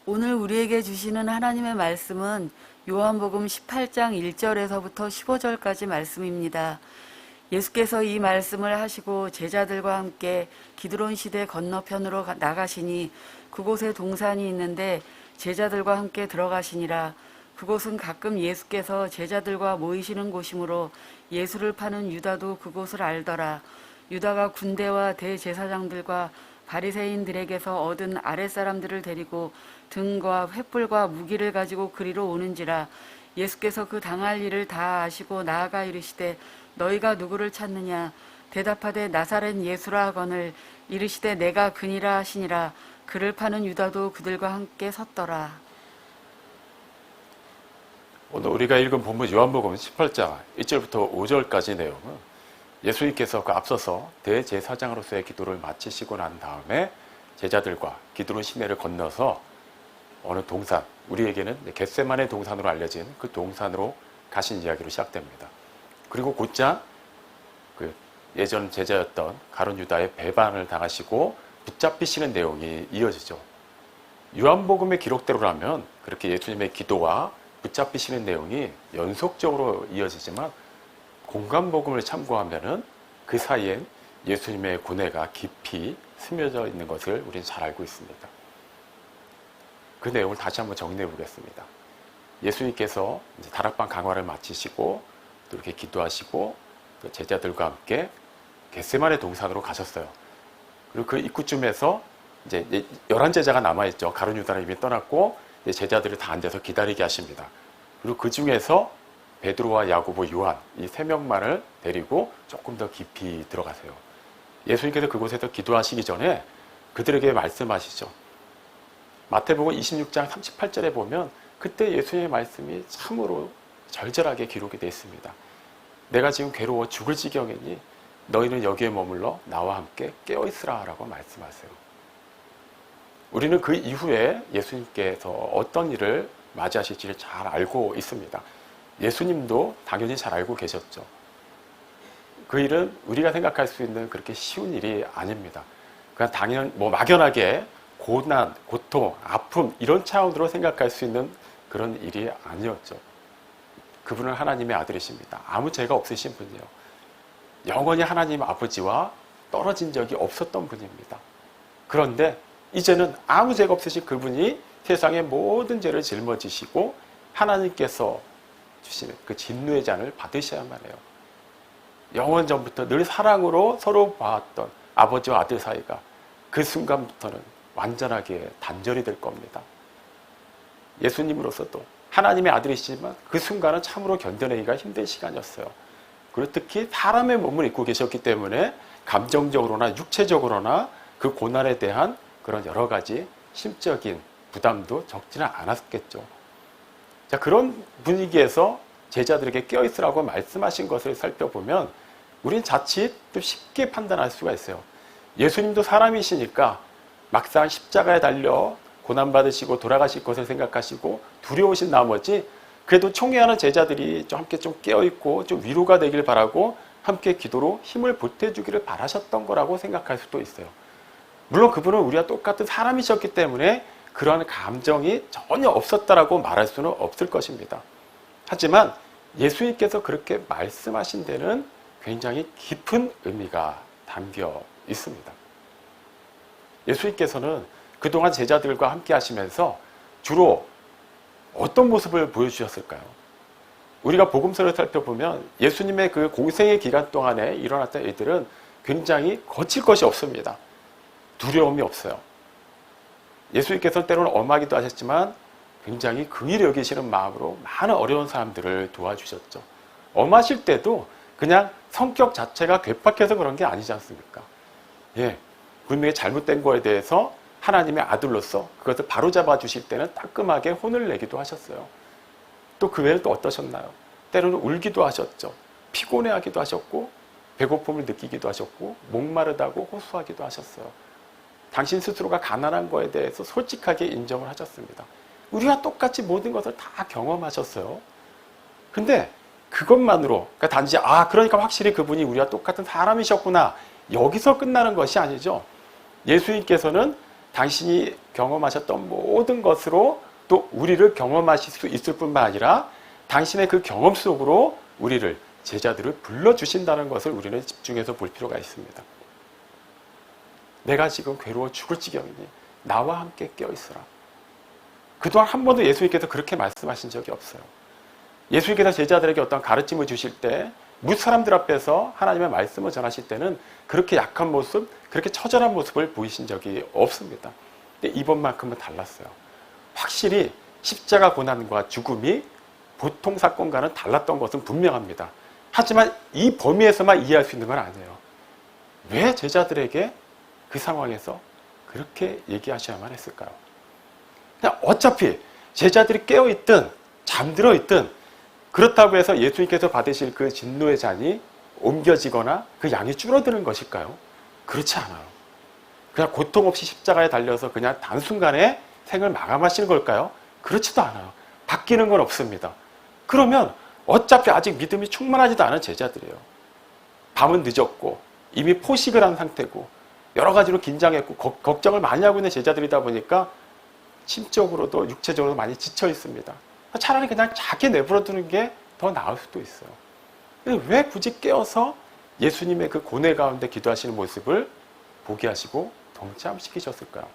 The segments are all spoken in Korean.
오늘 우리에게 주시는 하나님의 말씀은 요한복음 18장 1절에서부터 15절까지 말씀입니다. 예수께서 이 말씀을 하시고 제자들과 함께 기드론 시대 건너편으로 나가시니 그곳에 동산이 있는데 제자들과 함께 들어가시니라. 그곳은 가끔 예수께서 제자들과 모이시는 곳이므로 예수를 파는 유다도 그곳을 알더라. 유다가 군대와 대제사장들과 바리새인들에게서 얻은 아랫사람들을 데리고 등과 횃불과 무기를 가지고 그리로 오는지라. 예수께서 그 당할 일을 다 아시고 나아가 이르시되 너희가 누구를 찾느냐. 대답하되 나사렛 예수라 하거늘. 이르시되 내가 그니라 하시니라. 그를 파는 유다도 그들과 함께 섰더라. 오늘 우리가 읽은 본문 요한복음 18장 1절부터 5절까지 내용은 예수님께서 그 앞서서 대제사장으로서의 기도를 마치시고 난 다음에 제자들과 기드론 시내를 건너서 어느 동산, 우리에게는 겟세마네 동산으로 알려진 그 동산으로 가신 이야기로 시작됩니다. 그리고 곧장 그 예전 제자였던 가룟 유다의 배반을 당하시고 붙잡히시는 내용이 이어지죠. 요한복음의 기록대로라면 그렇게 예수님의 기도와 붙잡히시는 내용이 연속적으로 이어지지만 공간복음을 참고하면은 그 사이엔 예수님의 고뇌가 깊이 스며져 있는 것을 우리는 잘 알고 있습니다. 그 내용을 다시 한번 정리해 보겠습니다. 예수님께서 이제 다락방 강화를 마치시고 또 이렇게 기도하시고 또 제자들과 함께 겟세마네 동산으로 가셨어요. 그리고 그 입구쯤에서 이제 11제자가 남아있죠. 가룟 유다는 이미 떠났고 제자들이 다 앉아서 기다리게 하십니다. 그리고 그 중에서 베드로와 야고보, 요한 이 세 명만을 데리고 조금 더 깊이 들어가세요. 예수님께서 그곳에서 기도하시기 전에 그들에게 말씀하시죠. 마태복음 26장 38절에 보면 그때 예수님의 말씀이 참으로 절절하게 기록이 되어 있습니다. 내가 지금 괴로워 죽을 지경이니 너희는 여기에 머물러 나와 함께 깨어있으라 라고 말씀하세요. 우리는 그 이후에 예수님께서 어떤 일을 맞이하실지를 잘 알고 있습니다. 예수님도 당연히 잘 알고 계셨죠. 그 일은 우리가 생각할 수 있는 그렇게 쉬운 일이 아닙니다. 그냥 막연하게 고난, 고통, 아픔 이런 차원으로 생각할 수 있는 그런 일이 아니었죠. 그분은 하나님의 아들이십니다. 아무 죄가 없으신 분이에요. 영원히 하나님 아버지와 떨어진 적이 없었던 분입니다. 그런데 이제는 아무 죄가 없으신 그분이 세상의 모든 죄를 짊어지시고 하나님께서 주시는 그 진노의 잔을 받으셔야만 해요. 영원 전부터 늘 사랑으로 서로 봐왔던 아버지와 아들 사이가 그 순간부터는 완전하게 단절이 될 겁니다. 예수님으로서도 하나님의 아들이시지만 그 순간은 참으로 견뎌내기가 힘든 시간이었어요. 그리고 특히 사람의 몸을 입고 계셨기 때문에 감정적으로나 육체적으로나 그 고난에 대한 그런 여러 가지 심적인 부담도 적지는 않았겠죠. 자, 그런 분위기에서 제자들에게 깨어있으라고 말씀하신 것을 살펴보면 우린 자칫 또 쉽게 판단할 수가 있어요. 예수님도 사람이시니까 막상 십자가에 달려 고난받으시고 돌아가실 것을 생각하시고 두려우신 나머지 그래도 총회하는 제자들이 함께 좀 깨어있고 좀 위로가 되길 바라고 함께 기도로 힘을 보태주기를 바라셨던 거라고 생각할 수도 있어요. 물론 그분은 우리와 똑같은 사람이셨기 때문에 그러한 감정이 전혀 없었다라고 말할 수는 없을 것입니다. 하지만 예수님께서 그렇게 말씀하신 데는 굉장히 깊은 의미가 담겨 있습니다. 예수님께서는 그동안 제자들과 함께 하시면서 주로 어떤 모습을 보여주셨을까요? 우리가 복음서를 살펴보면 예수님의 그 공생의 기간 동안에 일어났던 일들은 굉장히 거칠 것이 없습니다. 두려움이 없어요. 예수님께서는 때로는 엄하기도 하셨지만 굉장히 긍휼히 여기시는 마음으로 많은 어려운 사람들을 도와주셨죠. 엄하실 때도 그냥 성격 자체가 괴팍해서 그런 게 아니지 않습니까? 예, 분명히 잘못된 거에 대해서 하나님의 아들로서 그것을 바로잡아 주실 때는 따끔하게 혼을 내기도 하셨어요. 또 그 외에는 또 어떠셨나요? 때로는 울기도 하셨죠. 피곤해하기도 하셨고 배고픔을 느끼기도 하셨고 목마르다고 호소하기도 하셨어요. 당신 스스로가 가난한 거에 대해서 솔직하게 인정을 하셨습니다. 우리와 똑같이 모든 것을 다 경험하셨어요. 근데 그것만으로 그러니까 단지 그러니까 확실히 그분이 우리와 똑같은 사람이셨구나 여기서 끝나는 것이 아니죠. 예수님께서는 당신이 경험하셨던 모든 것으로 또 우리를 경험하실 수 있을 뿐만 아니라 당신의 그 경험 속으로 우리를, 제자들을 불러주신다는 것을 우리는 집중해서 볼 필요가 있습니다. 내가 지금 괴로워 죽을 지경이니 나와 함께 깨어있으라. 그동안 한 번도 예수님께서 그렇게 말씀하신 적이 없어요. 예수님께서 제자들에게 어떤 가르침을 주실 때 무사람들 앞에서 하나님의 말씀을 전하실 때는 그렇게 약한 모습, 그렇게 처절한 모습을 보이신 적이 없습니다. 근데 이번만큼은 달랐어요. 확실히 십자가 고난과 죽음이 보통 사건과는 달랐던 것은 분명합니다. 하지만 이 범위에서만 이해할 수 있는 건 아니에요. 왜 제자들에게 그 상황에서 그렇게 얘기하셔야만 했을까요? 그냥 어차피 제자들이 깨어있든 잠들어있든 그렇다고 해서 예수님께서 받으실 그 진노의 잔이 옮겨지거나 그 양이 줄어드는 것일까요? 그렇지 않아요. 그냥 고통 없이 십자가에 달려서 그냥 단순간에 생을 마감하시는 걸까요? 그렇지도 않아요. 바뀌는 건 없습니다. 그러면 어차피 아직 믿음이 충만하지도 않은 제자들이에요. 밤은 늦었고 이미 포식을 한 상태고 여러 가지로 긴장했고 걱정을 많이 하고 있는 제자들이다 보니까 심적으로도 육체적으로도 많이 지쳐 있습니다. 차라리 그냥 작게 내버려두는 게 더 나을 수도 있어요. 왜 굳이 깨어서 예수님의 그 고뇌 가운데 기도하시는 모습을 보게 하시고 동참시키셨을까요?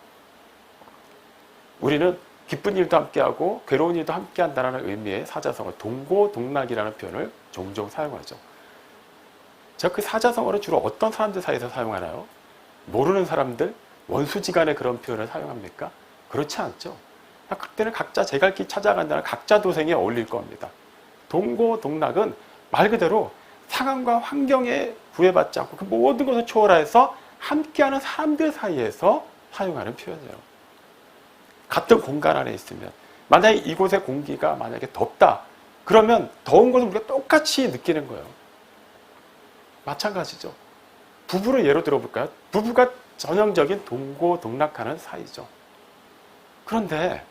우리는 기쁜 일도 함께하고 괴로운 일도 함께한다는 의미의 사자성어 동고동락이라는 표현을 종종 사용하죠. 자, 그 사자성어를 주로 어떤 사람들 사이에서 사용하나요? 모르는 사람들, 원수지간에 그런 표현을 사용합니까? 그렇지 않죠. 그때는 각자 제 갈 길 찾아간다는 각자 도생에 어울릴 겁니다. 동고동락은 말 그대로 상황과 환경에 구애받지 않고 그 모든 것을 초월해서 함께하는 사람들 사이에서 사용하는 표현이에요. 같은 공간 안에 있으면 만약에 이곳의 공기가 만약에 덥다 그러면 더운 것을 우리가 똑같이 느끼는 거예요. 마찬가지죠. 부부를 예로 들어볼까요? 부부가 전형적인 동고동락하는 사이죠. 그런데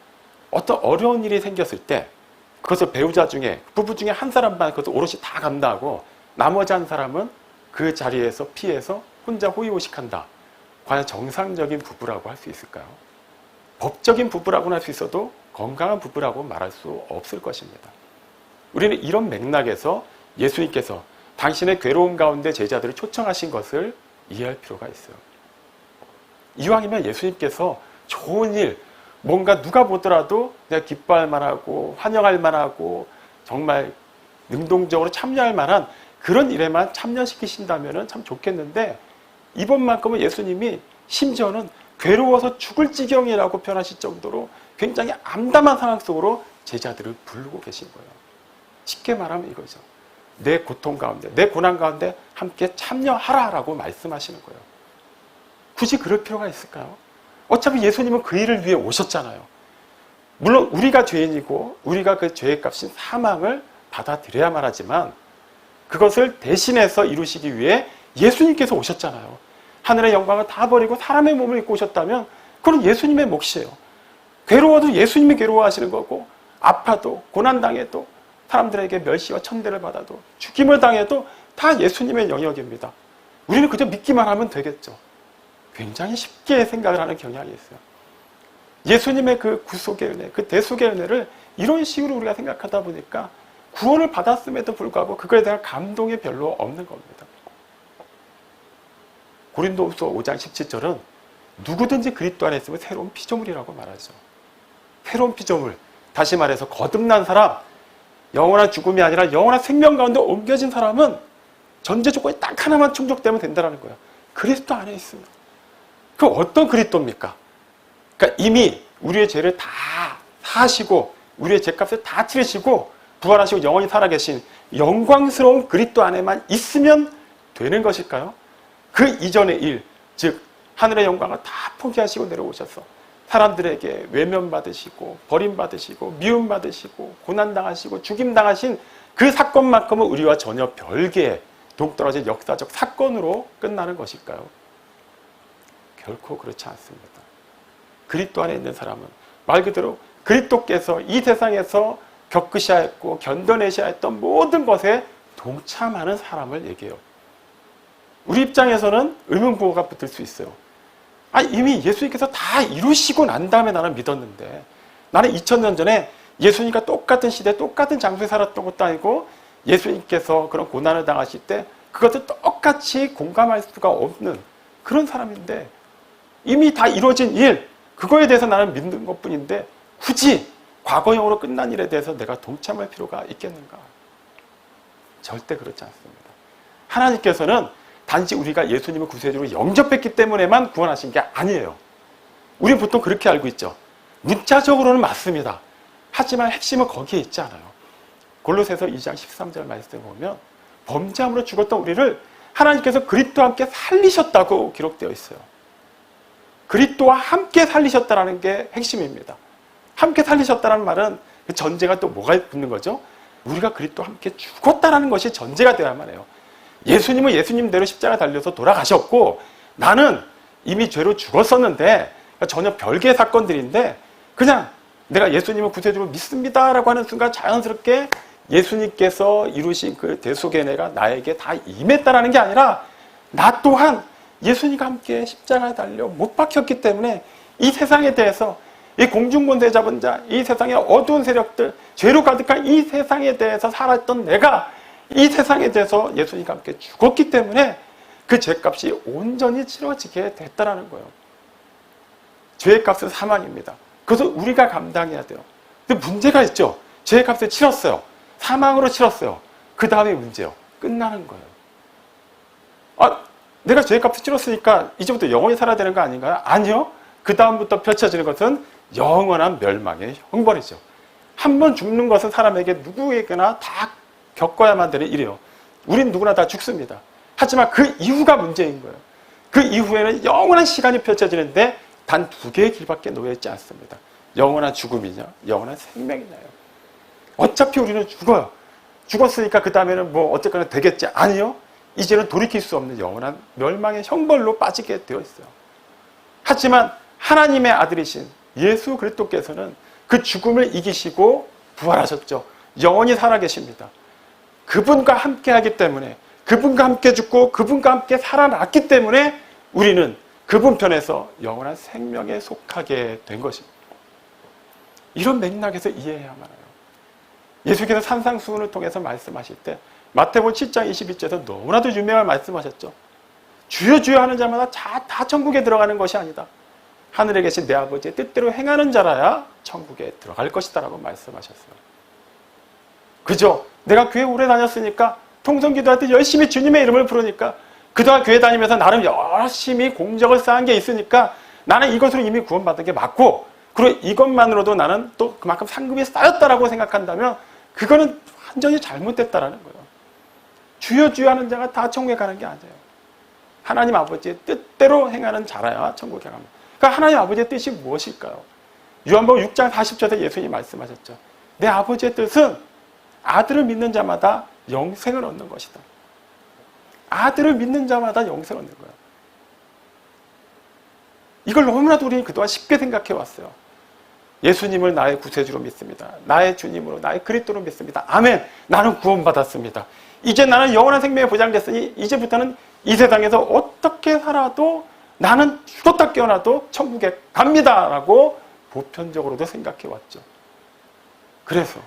어떤 어려운 일이 생겼을 때 그것을 배우자 중에, 부부 중에 한 사람만 그것을 오롯이 다 감당하고 나머지 한 사람은 그 자리에서 피해서 혼자 호의호식한다. 과연 정상적인 부부라고 할 수 있을까요? 법적인 부부라고는 할 수 있어도 건강한 부부라고 말할 수 없을 것입니다. 우리는 이런 맥락에서 예수님께서 당신의 괴로움 가운데 제자들을 초청하신 것을 이해할 필요가 있어요. 이왕이면 예수님께서 좋은 일, 뭔가 누가 보더라도 내가 기뻐할 만하고 환영할 만하고 정말 능동적으로 참여할 만한 그런 일에만 참여시키신다면 참 좋겠는데 이번만큼은 예수님이 심지어는 괴로워서 죽을 지경이라고 표현하실 정도로 굉장히 암담한 상황 속으로 제자들을 부르고 계신 거예요. 쉽게 말하면 이거죠. 내 고통 가운데, 내 고난 가운데 함께 참여하라라고 말씀하시는 거예요. 굳이 그럴 필요가 있을까요? 어차피 예수님은 그 일을 위해 오셨잖아요. 물론 우리가 죄인이고 우리가 그 죄의 값인 사망을 받아들여야만 하지만 그것을 대신해서 이루시기 위해 예수님께서 오셨잖아요. 하늘의 영광을 다 버리고 사람의 몸을 입고 오셨다면 그건 예수님의 몫이에요. 괴로워도 예수님이 괴로워하시는 거고 아파도 고난당해도 사람들에게 멸시와 천대를 받아도 죽임을 당해도 다 예수님의 영역입니다. 우리는 그저 믿기만 하면 되겠죠. 굉장히 쉽게 생각을 하는 경향이 있어요. 예수님의 그 구속의 은혜, 그 대속의 은혜를 이런 식으로 우리가 생각하다 보니까 구원을 받았음에도 불구하고 그거에 대한 감동이 별로 없는 겁니다. 고린도후서 5장 17절은 누구든지 그리스도 안에 있으면 새로운 피조물이라고 말하죠. 새로운 피조물, 다시 말해서 거듭난 사람, 영원한 죽음이 아니라 영원한 생명 가운데 옮겨진 사람은 전제 조건이 딱 하나만 충족되면 된다는 거예요. 그리스도 안에 있으면. 그 어떤 그리스도입니까? 그러니까 이미 우리의 죄를 다 사하시고 우리의 죄값을 다 치르시고 부활하시고 영원히 살아계신 영광스러운 그리스도 안에만 있으면 되는 것일까요? 그 이전의 일, 즉 하늘의 영광을 다 포기하시고 내려오셔서 사람들에게 외면받으시고 버림받으시고 미움받으시고 고난당하시고 죽임당하신 그 사건만큼은 우리와 전혀 별개의 동떨어진 역사적 사건으로 끝나는 것일까요? 결코 그렇지 않습니다. 그리스도 안에 있는 사람은 말 그대로 그리스도께서 이 세상에서 겪으셔야 했고 견뎌내셔야 했던 모든 것에 동참하는 사람을 얘기해요. 우리 입장에서는 의문부호가 붙을 수 있어요. 이미 예수님께서 다 이루시고 난 다음에 나는 믿었는데, 나는 2000년 전에 예수님과 똑같은 시대, 똑같은 장소에 살았던 것도 아니고, 예수님께서 그런 고난을 당하실 때 그것도 똑같이 공감할 수가 없는 그런 사람인데, 이미 다 이루어진 일, 그거에 대해서 나는 믿는 것뿐인데 굳이 과거형으로 끝난 일에 대해서 내가 동참할 필요가 있겠는가? 절대 그렇지 않습니다. 하나님께서는 단지 우리가 예수님을 구세주로 영접했기 때문에만 구원하신 게 아니에요. 우리는 보통 그렇게 알고 있죠. 문자적으로는 맞습니다. 하지만 핵심은 거기에 있지 않아요. 골로새서 2장 13절 말씀을 보면 범죄함으로 죽었던 우리를 하나님께서 그리스도와 함께 살리셨다고 기록되어 있어요. 그리스도와 함께 살리셨다는 게 핵심입니다. 함께 살리셨다는 말은 그 전제가 또 뭐가 붙는 거죠? 우리가 그리스도와 함께 죽었다는 것이 전제가 되어야만 해요. 예수님은 예수님대로 십자가 달려서 돌아가셨고, 나는 이미 죄로 죽었었는데, 전혀 별개의 사건들인데, 그냥 내가 예수님을 구세주로 믿습니다라고 하는 순간 자연스럽게 예수님께서 이루신 그 대속의 은혜가 나에게 다 임했다라는 게 아니라, 나 또한 예수님과 함께 십자가에 달려 못 박혔기 때문에 이 세상에 대해서, 이 공중권세 잡은 자, 이 세상의 어두운 세력들, 죄로 가득한 이 세상에 대해서 살았던 내가 이 세상에 대해서 예수님과 함께 죽었기 때문에 그 죄값이 온전히 치러지게 됐다라는 거예요. 죄의 값은 사망입니다. 그것을 우리가 감당해야 돼요. 근데 문제가 있죠. 죄의 값을 치렀어요. 사망으로 치렀어요. 그 다음에 문제요. 끝나는 거예요. 내가 죄의 값을 치렀으니까 이제부터 영원히 살아야 되는 거 아닌가요? 아니요. 그 다음부터 펼쳐지는 것은 영원한 멸망의 형벌이죠. 한 번 죽는 것은 사람에게 누구에게나 다 겪어야만 되는 일이에요. 우린 누구나 다 죽습니다. 하지만 그 이후가 문제인 거예요. 그 이후에는 영원한 시간이 펼쳐지는데 단 두 개의 길밖에 놓여있지 않습니다. 영원한 죽음이냐, 영원한 생명이냐요. 어차피 우리는 죽어요. 죽었으니까 그 다음에는 뭐 어쨌거나 되겠지. 아니요. 이제는 돌이킬 수 없는 영원한 멸망의 형벌로 빠지게 되어 있어요. 하지만 하나님의 아들이신 예수 그리스도께서는 그 죽음을 이기시고 부활하셨죠. 영원히 살아계십니다. 그분과 함께 하기 때문에, 그분과 함께 죽고 그분과 함께 살아났기 때문에 우리는 그분 편에서 영원한 생명에 속하게 된 것입니다. 이런 맥락에서 이해해야만 해요. 예수께서 산상수훈을 통해서 말씀하실 때 마태복음 7장 22절에서 너무나도 유명한 말씀하셨죠. 주여 주여 하는 자마다 다 천국에 들어가는 것이 아니다. 하늘에 계신 내 아버지의 뜻대로 행하는 자라야 천국에 들어갈 것이다 라고 말씀하셨어요. 그죠? 내가 교회 오래 다녔으니까 통성기도할 때 열심히 주님의 이름을 부르니까 그동안 교회 다니면서 나름 열심히 공적을 쌓은 게 있으니까 나는 이것으로 이미 구원받은 게 맞고, 그리고 이것만으로도 나는 또 그만큼 상급이 쌓였다라고 생각한다면 그거는 완전히 잘못됐다라는 거예요. 주여 주여 하는 자가 다 천국에 가는 게 아니에요. 하나님 아버지의 뜻대로 행하는 자라야 천국에 갑니다. 그러니까 하나님 아버지의 뜻이 무엇일까요? 요한복음 6장 40절에 예수님이 말씀하셨죠. 내 아버지의 뜻은 아들을 믿는 자마다 영생을 얻는 것이다. 아들을 믿는 자마다 영생을 얻는 거예요. 이걸 너무나도 우리는 그동안 쉽게 생각해 왔어요. 예수님을 나의 구세주로 믿습니다. 나의 주님으로, 나의 그리스도로 믿습니다. 아멘. 나는 구원받았습니다. 이제 나는 영원한 생명에 보장됐으니 이제부터는 이 세상에서 어떻게 살아도 나는 죽었다 깨어나도 천국에 갑니다 라고 보편적으로도 생각해 왔죠. 그래서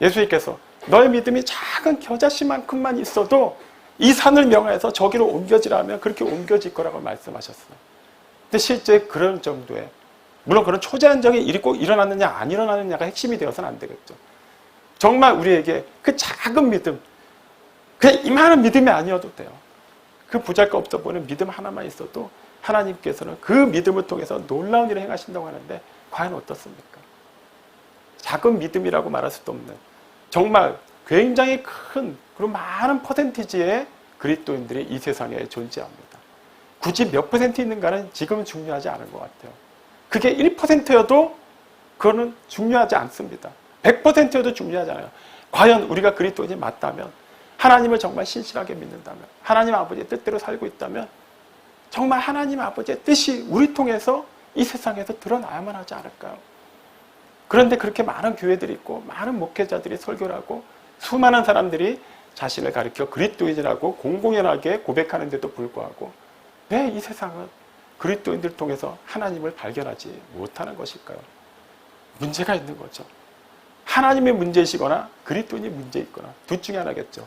예수님께서 너의 믿음이 작은 겨자씨만큼만 있어도 이 산을 명하여서 저기로 옮겨지라면 그렇게 옮겨질 거라고 말씀하셨어요. 근데 실제 그런 정도의, 물론 그런 초자연적인 일이 꼭 일어났느냐 안 일어나느냐가 핵심이 되어서는 안 되겠죠. 정말 우리에게 그 작은 믿음, 그냥 이만한 믿음이 아니어도 돼요. 그 보잘것없어 보이는 믿음 하나만 있어도 하나님께서는 그 믿음을 통해서 놀라운 일을 행하신다고 하는데 과연 어떻습니까? 작은 믿음이라고 말할 수도 없는, 정말 굉장히 큰 그리고 많은 퍼센티지의 그리스도인들이 이 세상에 존재합니다. 굳이 몇 퍼센트 있는가는 지금은 중요하지 않은 것 같아요. 그게 1%여도 그거는 중요하지 않습니다. 100%여도 중요하지 않아요. 과연 우리가 그리스도인이 맞다면, 하나님을 정말 신실하게 믿는다면, 하나님 아버지의 뜻대로 살고 있다면 정말 하나님 아버지의 뜻이 우리 통해서 이 세상에서 드러나야만 하지 않을까요? 그런데 그렇게 많은 교회들이 있고 많은 목회자들이 설교를 하고 수많은 사람들이 자신을 가리켜 그리스도인이라고 공공연하게 고백하는데도 불구하고 왜 이 세상은 그리스도인들 통해서 하나님을 발견하지 못하는 것일까요? 문제가 있는 거죠. 하나님의 문제이시거나 그리스도인이 문제 있거나 둘 중에 하나겠죠.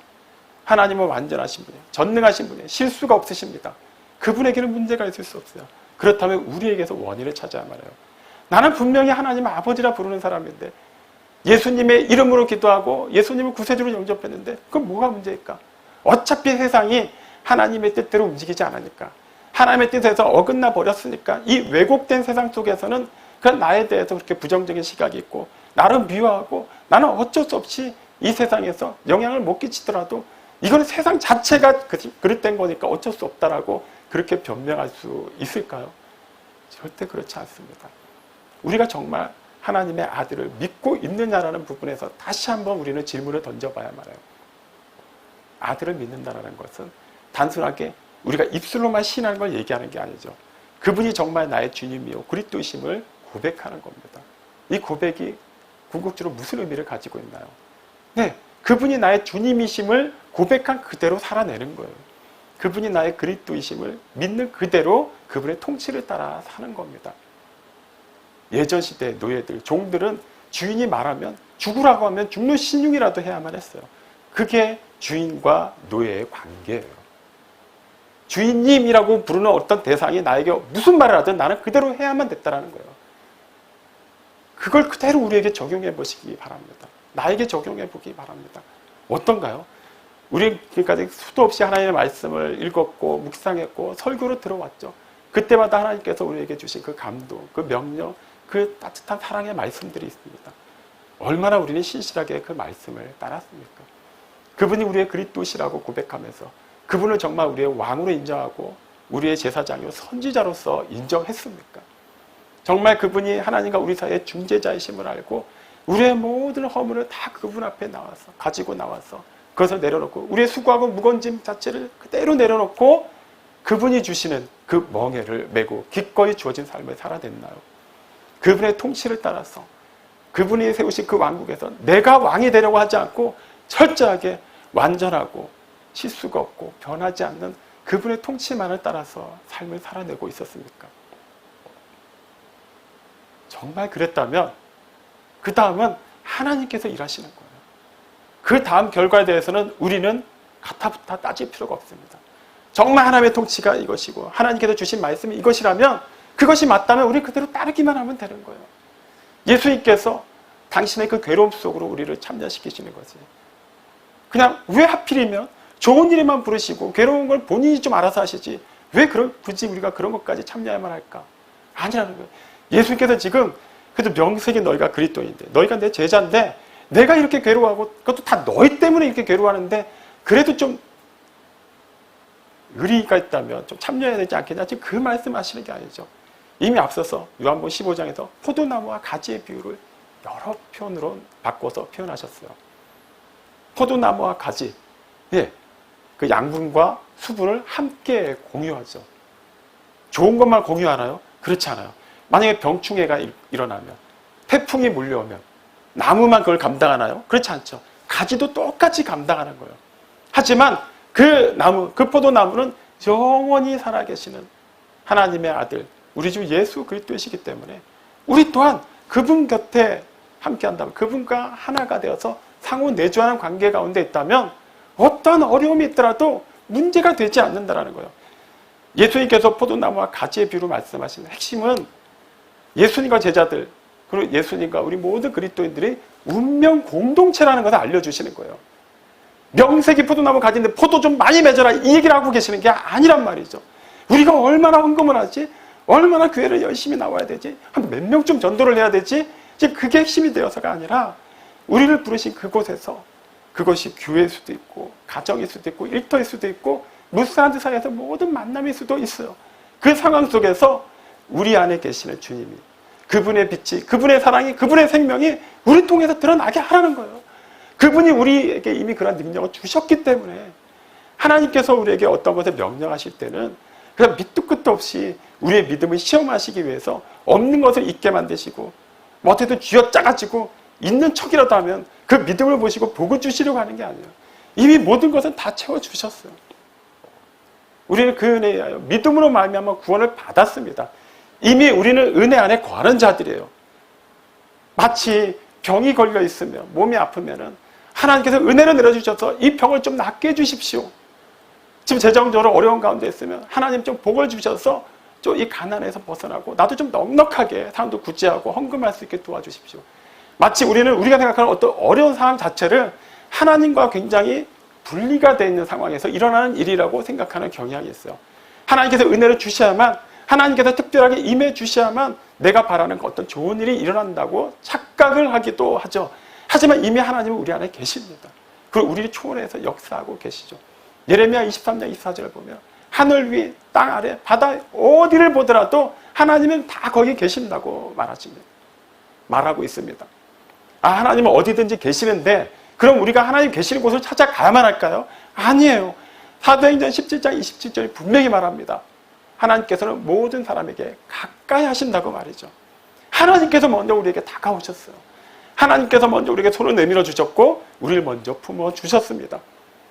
하나님은 완전하신 분이에요. 전능하신 분이에요. 실수가 없으십니다. 그분에게는 문제가 있을 수 없어요. 그렇다면 우리에게서 원인을 찾아야만 해요. 나는 분명히 하나님 아버지라 부르는 사람인데 예수님의 이름으로 기도하고 예수님을 구세주로 영접했는데 그건 뭐가 문제일까? 어차피 세상이 하나님의 뜻대로 움직이지 않으니까, 하나님의 뜻에서 어긋나 버렸으니까 이 왜곡된 세상 속에서는 그냥 나에 대해서 그렇게 부정적인 시각이 있고 나를 미워하고 나는 어쩔 수 없이 이 세상에서 영향을 못 끼치더라도 이건 세상 자체가 그릇된 거니까 어쩔 수 없다라고 그렇게 변명할 수 있을까요? 절대 그렇지 않습니다. 우리가 정말 하나님의 아들을 믿고 있느냐라는 부분에서 다시 한번 우리는 질문을 던져봐야만 해요. 아들을 믿는다는 것은 단순하게 우리가 입술로만 신하는 걸 얘기하는 게 아니죠. 그분이 정말 나의 주님이요 그리스도이심을 고백하는 겁니다. 이 고백이 궁극적으로 무슨 의미를 가지고 있나요? 네, 그분이 나의 주님이심을 고백한 그대로 살아내는 거예요. 그분이 나의 그리스도이심을 믿는 그대로 그분의 통치를 따라 사는 겁니다. 예전 시대 노예들, 종들은 주인이 말하면 죽으라고 하면 죽는 신용이라도 해야만 했어요. 그게 주인과 노예의 관계예요. 주인님이라고 부르는 어떤 대상이 나에게 무슨 말을 하든 나는 그대로 해야만 됐다는 거예요. 그걸 그대로 우리에게 적용해 보시기 바랍니다. 나에게 적용해 보기 바랍니다. 어떤가요? 우리 지금까지 수도 없이 하나님의 말씀을 읽었고 묵상했고 설교로 들어왔죠. 그때마다 하나님께서 우리에게 주신 그 감동, 그 명령, 그 따뜻한 사랑의 말씀들이 있습니다. 얼마나 우리는 신실하게 그 말씀을 따랐습니까? 그분이 우리의 그리스도시라고 고백하면서 그분을 정말 우리의 왕으로 인정하고 우리의 제사장이요 선지자로서 인정했습니까? 정말 그분이 하나님과 우리 사이의 중재자이심을 알고 우리의 모든 허물을 다 그분 앞에 나와서 가지고 나와서 그것을 내려놓고 우리의 수고하고 무거운 짐 자체를 그대로 내려놓고 그분이 주시는 그 멍에를 메고 기꺼이 주어진 삶을 살아냈나요? 그분의 통치를 따라서 그분이 세우신 그 왕국에서 내가 왕이 되려고 하지 않고 철저하게 완전하고 실수가 없고 변하지 않는 그분의 통치만을 따라서 삶을 살아내고 있었습니까? 정말 그랬다면 그 다음은 하나님께서 일하시는 거예요. 그 다음 결과에 대해서는 우리는 가타부타 따질 필요가 없습니다. 정말 하나님의 통치가 이것이고 하나님께서 주신 말씀이 이것이라면 그것이 맞다면 우리 그대로 따르기만 하면 되는 거예요. 예수님께서 당신의 그 괴로움 속으로 우리를 참여시키시는 거지. 그냥 왜 하필이면 좋은 일에만 부르시고 괴로운 걸 본인이 좀 알아서 하시지 왜 굳이 우리가 그런 것까지 참여해야만 할까? 아니라는 거예요. 예수님께서 지금 그래도 명색이 너희가 그리스도인데 너희가 내 제자인데 내가 이렇게 괴로워하고 그것도 다 너희 때문에 이렇게 괴로워하는데 그래도 좀 의리가 있다면 좀 참여해야 되지 않겠냐? 지금 그 말씀하시는 게 아니죠. 이미 앞서서 요한복음 15장에서 포도나무와 가지의 비유를 여러 표현으로 바꿔서 표현하셨어요. 포도나무와 가지, 예, 그 양분과 수분을 함께 공유하죠. 좋은 것만 공유하나요? 그렇지 않아요. 만약에 병충해가 일어나면, 태풍이 몰려오면 나무만 그걸 감당하나요? 그렇지 않죠. 가지도 똑같이 감당하는 거예요. 하지만 그 나무, 그 포도나무는 영원히 살아계시는 하나님의 아들, 우리 주 예수 그리스도이시기 때문에 우리 또한 그분 곁에 함께한다면 그분과 하나가 되어서 상호 내주하는 관계 가운데 있다면 어떤 어려움이 있더라도 문제가 되지 않는다는 거예요. 예수님께서 포도나무와 가지의 비유로 말씀하시는 핵심은 예수님과 제자들 그리고 예수님과 우리 모든 그리스도인들이 운명 공동체라는 것을 알려주시는 거예요. 명색이 포도나무 가지인데 포도 좀 많이 맺어라 이 얘기를 하고 계시는 게 아니란 말이죠. 우리가 얼마나 헌금을 하지? 얼마나 교회를 열심히 나와야 되지? 한 몇 명쯤 전도를 해야 되지? 이제 그게 핵심이 되어서가 아니라 우리를 부르신 그곳에서 그것이 교회일 수도 있고 가정일 수도 있고 일터일 수도 있고 무사람들 사이에서 모든 만남일 수도 있어요. 그 상황 속에서 우리 안에 계시는 주님이 그분의 빛이 그분의 사랑이 그분의 생명이 우리 통해서 드러나게 하라는 거예요. 그분이 우리에게 이미 그런 능력을 주셨기 때문에 하나님께서 우리에게 어떤 것을 명령하실 때는 그냥 밑도 끝도 없이 우리의 믿음을 시험하시기 위해서 없는 것을 있게 만드시고 뭐 어떻게든 쥐어짜가지고 있는 척이라도 하면 그 믿음을 보시고 복을 주시려고 하는 게 아니에요. 이미 모든 것은 다 채워주셨어요. 우리는 그 은혜에 의하여 믿음으로 말미암아 구원을 받았습니다. 이미 우리는 은혜 안에 거하는 자들이에요. 마치 병이 걸려 있으면, 몸이 아프면은 하나님께서 은혜를 내려주셔서 이 병을 좀 낫게 해주십시오. 지금 재정적으로 어려운 가운데 있으면 하나님 좀 복을 주셔서 좀 이 가난에서 벗어나고 나도 좀 넉넉하게 사람도 구제하고 헌금할 수 있게 도와주십시오. 마치 우리가 생각하는 어떤 어려운 상황 자체를 하나님과 굉장히 분리가 되어 있는 상황에서 일어나는 일이라고 생각하는 경향이 있어요. 하나님께서 은혜를 주셔야만, 하나님께서 특별하게 임해 주셔야만 내가 바라는 어떤 좋은 일이 일어난다고 착각을 하기도 하죠. 하지만 이미 하나님은 우리 안에 계십니다. 그리고 우리를 초월해서 역사하고 계시죠. 예레미야 23장 24절을 보면 하늘 위, 땅 아래, 바다 어디를 보더라도 하나님은 다 거기 계신다고 말하고 있습니다. 하나님은 어디든지 계시는데 그럼 우리가 하나님 계시는 곳을 찾아가야만 할까요? 아니에요. 사도행전 17장 27절이 분명히 말합니다. 하나님께서는 모든 사람에게 가까이 하신다고 말이죠. 하나님께서 먼저 우리에게 다가오셨어요. 하나님께서 먼저 우리에게 손을 내밀어 주셨고 우리를 먼저 품어 주셨습니다.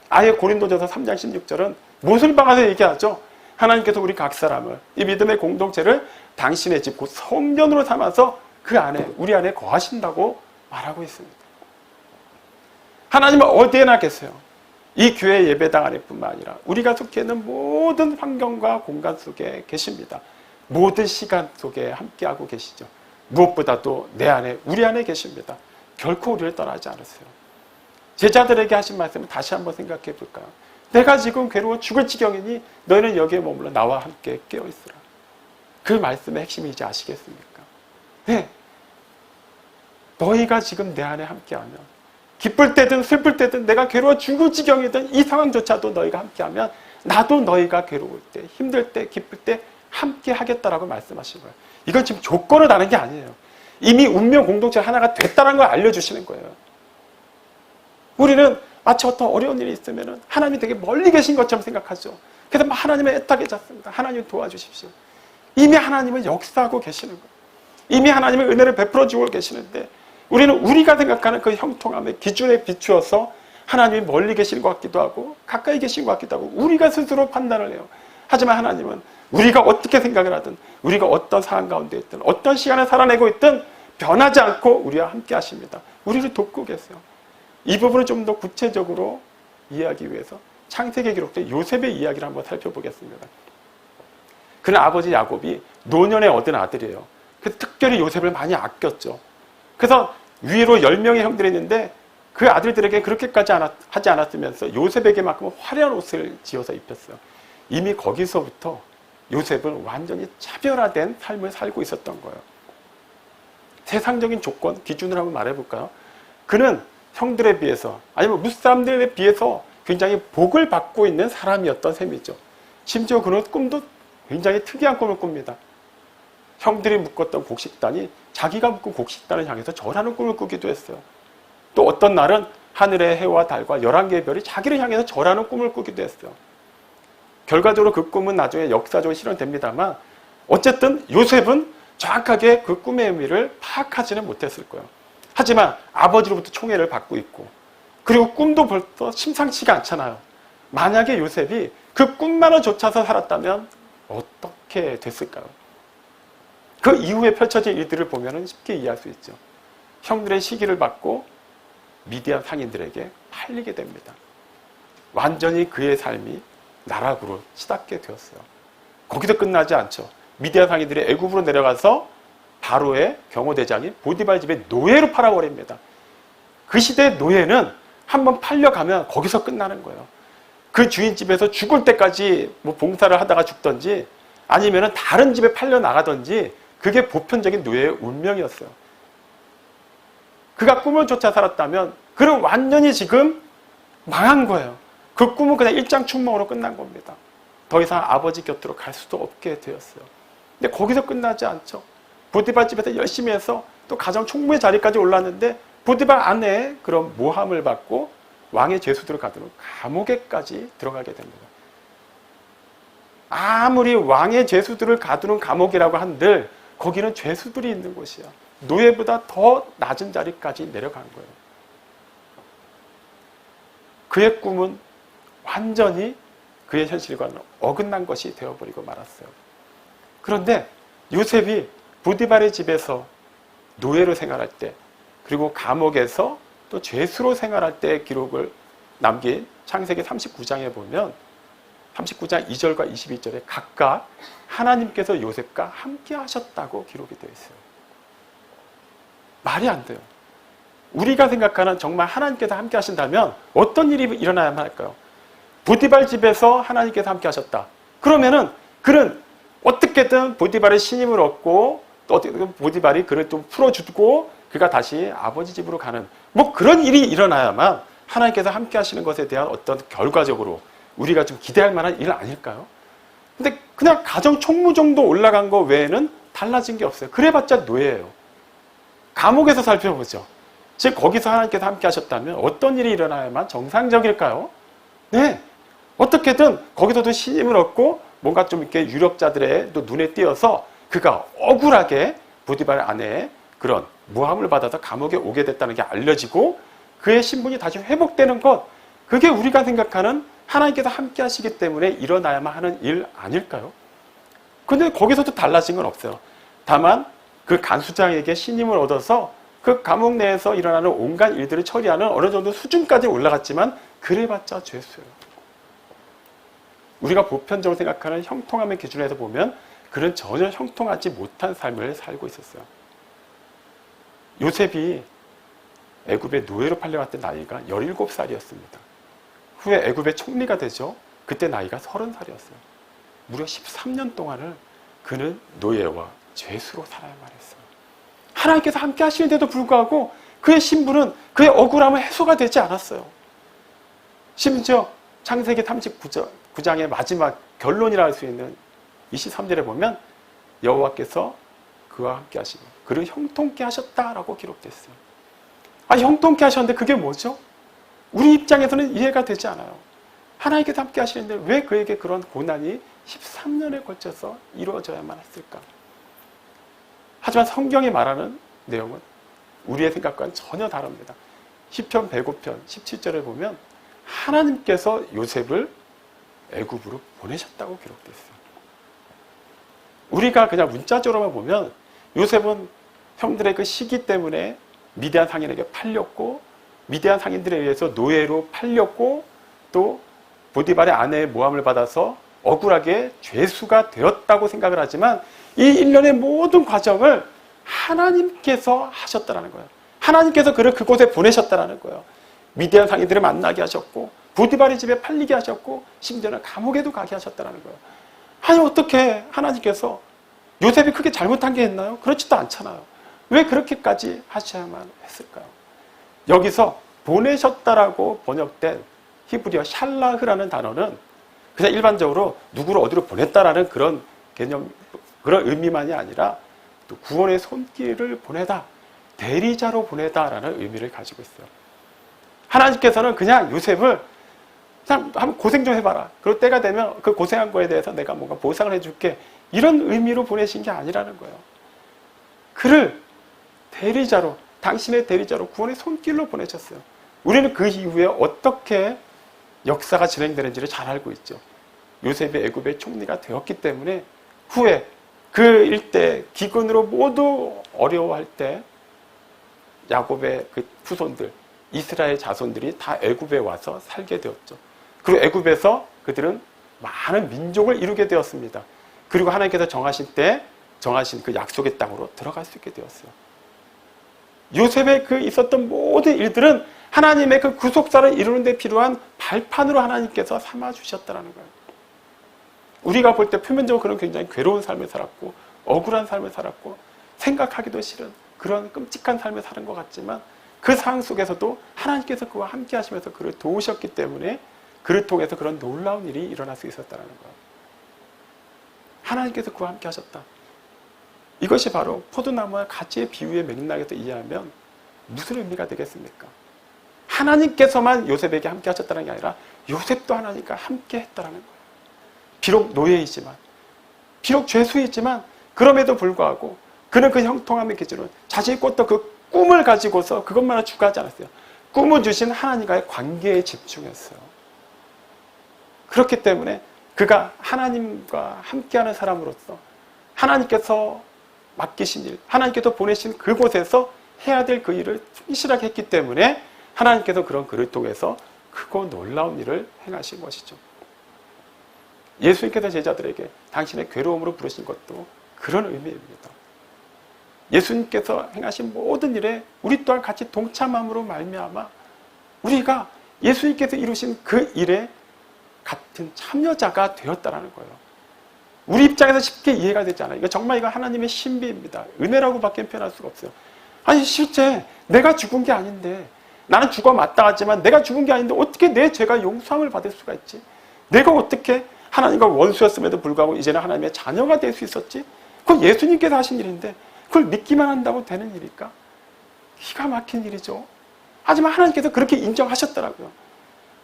아예 고린도전서 3장 16절은 못을 박아서 얘기하죠. 하나님께서 우리 각 사람을, 이 믿음의 공동체를 당신의 집, 곧 성전으로 삼아서 그 안에, 우리 안에 거하신다고 말하고 있습니다. 하나님은 어디에나 계세요. 이 교회 예배당 안에뿐만 아니라 우리가 속해 있는 모든 환경과 공간 속에 계십니다. 모든 시간 속에 함께하고 계시죠. 무엇보다도 내 안에, 우리 안에 계십니다. 결코 우리를 떠나지 않으세요. 제자들에게 하신 말씀을 다시 한번 생각해 볼까요? 내가 지금 괴로워 죽을 지경이니 너희는 여기에 머물러 나와 함께 깨어있으라. 그 말씀의 핵심이 이제 아시겠습니까? 네. 너희가 지금 내 안에 함께하면, 기쁠 때든 슬플 때든 내가 괴로워 죽을 지경이든 이 상황조차도 너희가 함께하면 나도 너희가 괴로울 때, 힘들 때, 기쁠 때 함께 하겠다라고 말씀하신 거예요. 이건 지금 조건을 다는 게 아니에요. 이미 운명 공동체 하나가 됐다는 걸 알려주시는 거예요. 우리는 마치 어떤 어려운 일이 있으면 하나님이 되게 멀리 계신 것처럼 생각하죠. 그래서 막 하나님을 애타게 잡습니다. 하나님 도와주십시오. 이미 하나님은 역사하고 계시는 거예요. 이미 하나님은 은혜를 베풀어 주고 계시는데 우리는 우리가 생각하는 그 형통함의 기준에 비추어서 하나님이 멀리 계시는 것 같기도 하고 가까이 계신 것 같기도 하고 우리가 스스로 판단을 해요. 하지만 하나님은 우리가 어떻게 생각을 하든 우리가 어떤 상황 가운데 있든 어떤 시간을 살아내고 있든 변하지 않고 우리와 함께 하십니다. 우리를 돕고 계세요. 이 부분을 좀 더 구체적으로 이해하기 위해서 창세기에 기록된 요셉의 이야기를 한번 살펴보겠습니다. 그는 아버지 야곱이 노년에 얻은 아들이에요. 그래서 특별히 요셉을 많이 아꼈죠. 그래서 위로 10명의 형들이 있는데 그 아들들에게 그렇게까지 하지 않았으면서 요셉에게만큼 화려한 옷을 지어서 입혔어요. 이미 거기서부터 요셉은 완전히 차별화된 삶을 살고 있었던 거예요. 세상적인 조건, 기준을 한번 말해볼까요? 그는 형들에 비해서 아니면 무사람들에 비해서 굉장히 복을 받고 있는 사람이었던 셈이죠. 심지어 그는 꿈도 굉장히 특이한 꿈을 꿉니다. 형들이 묶었던 곡식단이 자기가 묶은 곡식단을 향해서 절하는 꿈을 꾸기도 했어요. 또 어떤 날은 하늘의 해와 달과 11개의 별이 자기를 향해서 절하는 꿈을 꾸기도 했어요. 결과적으로 그 꿈은 나중에 역사적으로 실현됩니다만 어쨌든 요셉은 정확하게 그 꿈의 의미를 파악하지는 못했을 거예요. 하지만 아버지로부터 총애를 받고 있고 그리고 꿈도 벌써 심상치가 않잖아요. 만약에 요셉이 그 꿈만을 좇아서 살았다면 어떻게 됐을까요? 그 이후에 펼쳐진 일들을 보면 쉽게 이해할 수 있죠. 형들의 시기를 받고 미디안 상인들에게 팔리게 됩니다. 완전히 그의 삶이 나락으로 치닫게 되었어요. 거기서 끝나지 않죠. 미디안 상인들이 애굽으로 내려가서 바로의 경호대장인 보디발 집에 노예로 팔아버립니다. 그 시대의 노예는 한번 팔려가면 거기서 끝나는 거예요. 그 주인 집에서 죽을 때까지 뭐 봉사를 하다가 죽던지 아니면 다른 집에 팔려 나가던지 그게 보편적인 노예의 운명이었어요. 그가 꿈을 쫓아 살았다면 그는 완전히 지금 망한 거예요. 그 꿈은 그냥 일장춘몽으로 끝난 겁니다. 더 이상 아버지 곁으로 갈 수도 없게 되었어요. 근데 거기서 끝나지 않죠. 보디발 집에서 열심히 해서 또 가정 총무의 자리까지 올랐는데 보디발 아내의 그런 모함을 받고 왕의 죄수들을 가두는 감옥에까지 들어가게 됩니다. 아무리 왕의 죄수들을 가두는 감옥이라고 한들 거기는 죄수들이 있는 곳이야. 노예보다 더 낮은 자리까지 내려간 거예요. 그의 꿈은 완전히 그의 현실과는 어긋난 것이 되어버리고 말았어요. 그런데 요셉이 보디발의 집에서 노예로 생활할 때, 그리고 감옥에서 또 죄수로 생활할 때의 기록을 남긴 창세기 39장에 보면 39장 2절과 22절에 각각 하나님께서 요셉과 함께 하셨다고 기록이 되어 있어요. 말이 안 돼요. 우리가 생각하는 정말 하나님께서 함께 하신다면 어떤 일이 일어나야만 할까요? 보디발 집에서 하나님께서 함께 하셨다. 그러면은 그는 어떻게든 보디발의 신임을 얻고 또 어떻게든 보디발이 그를 좀 풀어주고 그가 다시 아버지 집으로 가는 뭐 그런 일이 일어나야만 하나님께서 함께 하시는 것에 대한 어떤 결과적으로 우리가 좀 기대할 만한 일 아닐까요? 근데 그냥 가정 총무 정도 올라간 거 외에는 달라진 게 없어요. 그래봤자 노예예요. 감옥에서 살펴보죠. 즉 거기서 하나님께서 함께 하셨다면 어떤 일이 일어나야만 정상적일까요? 네, 어떻게든 거기서도 신임을 얻고 뭔가 좀 이렇게 유력자들의 또 눈에 띄어서 그가 억울하게 보디발 아내의 그런 모함을 받아서 감옥에 오게 됐다는 게 알려지고 그의 신분이 다시 회복되는 것, 그게 우리가 생각하는 하나님께서 함께 하시기 때문에 일어나야만 하는 일 아닐까요? 근데 거기서도 달라진 건 없어요. 다만 그 간수장에게 신임을 얻어서 그 감옥 내에서 일어나는 온갖 일들을 처리하는 어느 정도 수준까지 올라갔지만 그래봤자 죄수예요. 우리가 보편적으로 생각하는 형통함의 기준에서 보면 그는 전혀 형통하지 못한 삶을 살고 있었어요. 요셉이 애굽의 노예로 팔려갔던 나이가 17살이었습니다. 후에 애굽의 총리가 되죠. 그때 나이가 30살이었어요. 무려 13년 동안을 그는 노예와 죄수로 살아야만 했어요. 하나님께서 함께 하시는데도 불구하고 그의 신분은 그의 억울함은 해소가 되지 않았어요. 심지어 창세기 39장의 마지막 결론이라 할 수 있는 23절에 보면 여호와께서 그와 함께 하시고 그를 형통케 하셨다라고 기록됐어요. 형통케 하셨는데 그게 뭐죠? 우리 입장에서는 이해가 되지 않아요. 하나님께서 함께 하시는데 왜 그에게 그런 고난이 13년에 걸쳐서 이루어져야만 했을까? 하지만 성경이 말하는 내용은 우리의 생각과는 전혀 다릅니다. 시편 105편 17절에 보면 하나님께서 요셉을 애굽으로 보내셨다고 기록됐어요. 우리가 그냥 문자적으로만 보면 요셉은 형들의 그 시기 때문에 미디안 상인에게 팔렸고 미디안 상인들에 의해서 노예로 팔렸고 또 보디발의 아내의 모함을 받아서 억울하게 죄수가 되었다고 생각을 하지만 이 일련의 모든 과정을 하나님께서 하셨다는 거예요. 하나님께서 그를 그곳에 보내셨다는 거예요. 미디안 상인들을 만나게 하셨고 보디발의 집에 팔리게 하셨고 심지어는 감옥에도 가게 하셨다는 거예요. 아니 어떻게 하나님께서 요셉이 크게 잘못한 게 있나요? 그렇지도 않잖아요. 왜 그렇게까지 하셔야만 했을까요? 여기서 보내셨다라고 번역된 히브리어 샬라흐라는 단어는 그냥 일반적으로 누구를 어디로 보냈다라는 그런 개념, 그런 의미만이 아니라 또 구원의 손길을 보내다, 대리자로 보내다라는 의미를 가지고 있어요. 하나님께서는 그냥 요셉을 그냥 한번 고생 좀 해봐라. 그리고 때가 되면 그 고생한 거에 대해서 내가 뭔가 보상을 해줄게. 이런 의미로 보내신 게 아니라는 거예요. 그를 대리자로, 당신의 대리자로 구원의 손길로 보내셨어요. 우리는 그 이후에 어떻게 역사가 진행되는지를 잘 알고 있죠. 요셉이 애굽의 총리가 되었기 때문에 후에 그 일대 기근으로 모두 어려워할 때 야곱의 그 후손들, 이스라엘 자손들이 다 애굽에 와서 살게 되었죠. 그리고 애굽에서 그들은 많은 민족을 이루게 되었습니다. 그리고 하나님께서 정하신 그 약속의 땅으로 들어갈 수 있게 되었어요. 요셉의 그 있었던 모든 일들은 하나님의 그 구속사를 이루는 데 필요한 발판으로 하나님께서 삼아주셨다는 거예요. 우리가 볼 때 표면적으로 그런 굉장히 괴로운 삶을 살았고 억울한 삶을 살았고 생각하기도 싫은 그런 끔찍한 삶을 사는 것 같지만 그 상황 속에서도 하나님께서 그와 함께 하시면서 그를 도우셨기 때문에 그를 통해서 그런 놀라운 일이 일어날 수 있었다는 거예요. 하나님께서 그와 함께 하셨다. 이것이 바로 포도나무와 가지의 비유의 맥락에서 이해하면 무슨 의미가 되겠습니까? 하나님께서만 요셉에게 함께 하셨다는 게 아니라 요셉도 하나님과 함께 했다는 거예요. 비록 노예이지만, 비록 죄수이지만 그럼에도 불구하고 그는 그 형통함의 기준으로 자신이 꿨던 그 꿈을 가지고서 그것만을 추구하지 않았어요. 꿈을 주신 하나님과의 관계에 집중했어요. 그렇기 때문에 그가 하나님과 함께하는 사람으로서 하나님께서 맡기신 일, 하나님께서 보내신 그곳에서 해야 될 그 일을 충실하게 했기 때문에 하나님께서 그런 그를 통해서 크고 놀라운 일을 행하신 것이죠. 예수님께서 제자들에게 당신의 괴로움으로 부르신 것도 그런 의미입니다. 예수님께서 행하신 모든 일에 우리 또한 같이 동참함으로 말미암아 우리가 예수님께서 이루신 그 일에 같은 참여자가 되었다라는 거예요. 우리 입장에서 쉽게 이해가 되지 않아요. 이거 하나님의 신비입니다. 은혜라고밖에 표현할 수가 없어요. 아니 실제 내가 죽은 게 아닌데, 나는 죽어 마땅하지만 내가 죽은 게 아닌데 어떻게 내 죄가 용서함을 받을 수가 있지? 내가 어떻게 하나님과 원수였음에도 불구하고 이제는 하나님의 자녀가 될 수 있었지? 그건 예수님께서 하신 일인데 그걸 믿기만 한다고 되는 일일까? 기가 막힌 일이죠. 하지만 하나님께서 그렇게 인정하셨더라고요.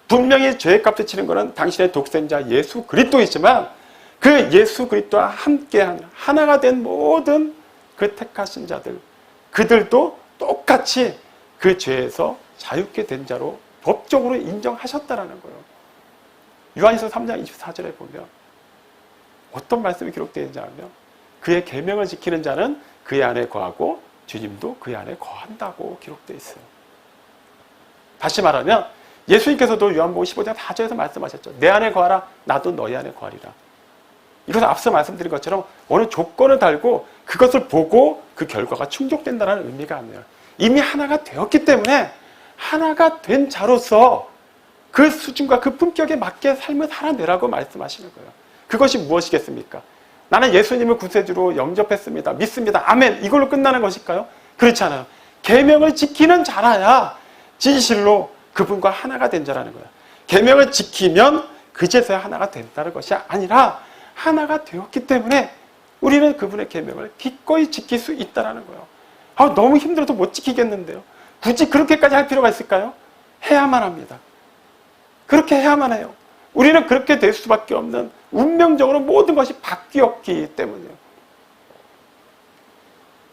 분명히 죄의 값을 치는 것은 당신의 독생자 예수 그리스도이지만 그 예수 그리스도와 함께한 하나가 된 모든 그 택하신 자들, 그들도 똑같이 그 죄에서 자유케 된 자로 법적으로 인정하셨다라는 거예요. 요한일서 3장 24절에 보면 어떤 말씀이 기록되어 있는지 하면 그의 계명을 지키는 자는 그의 안에 거하고 주님도 그의 안에 거한다고 기록되어 있어요. 다시 말하면 예수님께서도 요한복음 15장 4절에서 말씀하셨죠. 내 안에 거하라, 나도 너희 안에 거하리라. 이것은 앞서 말씀드린 것처럼 어느 조건을 달고 그것을 보고 그 결과가 충족된다는 의미가 아니에요. 이미 하나가 되었기 때문에 하나가 된 자로서 그 수준과 그 품격에 맞게 삶을 살아내라고 말씀하시는 거예요. 그것이 무엇이겠습니까? 나는 예수님을 구세주로 영접했습니다. 믿습니다. 아멘. 이걸로 끝나는 것일까요? 그렇지 않아요. 계명을 지키는 자라야 진실로 그분과 하나가 된 자라는 거예요. 계명을 지키면 그제서야 하나가 된다는 것이 아니라 하나가 되었기 때문에 우리는 그분의 계명을 기꺼이 지킬 수 있다는 거예요. 너무 힘들어도 못 지키겠는데요. 굳이 그렇게까지 할 필요가 있을까요? 해야만 합니다. 그렇게 해야만 해요. 우리는 그렇게 될 수밖에 없는 운명적으로 모든 것이 바뀌었기 때문이에요.